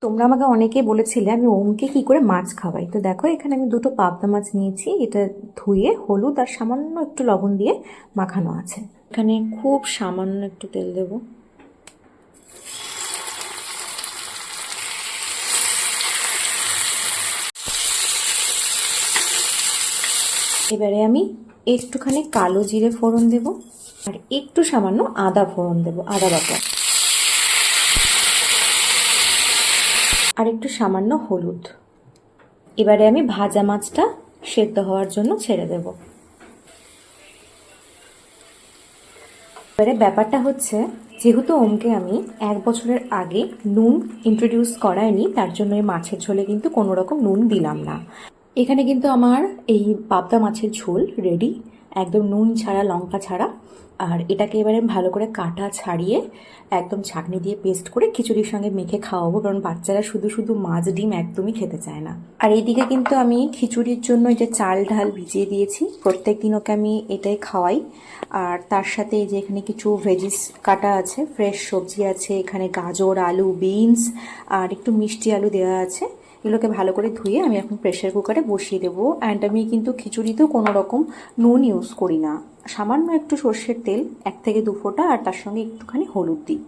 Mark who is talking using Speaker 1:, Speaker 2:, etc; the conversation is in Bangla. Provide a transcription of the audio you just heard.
Speaker 1: তোমরা আমাকে অনেকে বলেছিলে আমি ওমকে কি করে মাছ খাওয়াই। তো দেখো, এখানে আমি দুটো পাবদা মাছ নিয়েছি। এটা ধুয়ে হলুদ আর সামান্য একটু লবণ দিয়ে মাখানো আছে। এখানে খুব সামান্য একটু তেল দেব। এবারে আমি একটুখানি কালো জিরে ফোড়ন দেব আর একটু সামান্য আদা ফোড়ন দেব, আদা বাটা, আর একটু সামান্য হলুদ। এবারে আমি ভাজা মাছটা সেদ্ধ হওয়ার জন্য ছেড়ে দেব। এবারে ব্যাপারটা হচ্ছে, যেহেতু ওমকে আমি 1 বছরের আগে নুন ইন্ট্রোডিউস করাইনি, তার জন্য এই মাছের ঝোলে কিন্তু কোনো রকম নুন দিলাম না। এখানে কিন্তু আমার এই পাবদা মাছের ঝোল রেডি, একদম নুন ছাড়া, লঙ্কা ছাড়া। আর এটাকে এবারে ভালো করে কাটা ছাড়িয়ে একদম ছাঁকনি দিয়ে পেস্ট করে খিচুড়ির সঙ্গে মেখে খাওয়াবো, কারণ বাচ্চারা শুধু শুধু মাছ ডিম একদমই খেতে চায় না। আর এইদিকে কিন্তু আমি খিচুড়ির জন্য এই যে চাল ডাল ভিজিয়ে দিয়েছি, প্রত্যেক দিন ওকে আমি এটাই খাওয়াই। আর তার সাথে এই যে এখানে কিছু ভেজিস কাটা আছে, ফ্রেশ সবজি আছে, এখানে গাজর, আলু, বিনস আর একটু মিষ্টি আলু দেওয়া আছে। এগুলোকে ভালো করে ধুয়ে আমি এখন প্রেশার কুকারে বসিয়ে দেবো। অ্যান্ড আমি কিন্তু খিচুড়িতেও কোনো রকম নুন ইউজ করি না, সামান্য একটু সর্ষের তেল 1 থেকে 2 ফোঁটা আর তার সঙ্গে একটুখানি হলুদ দিই।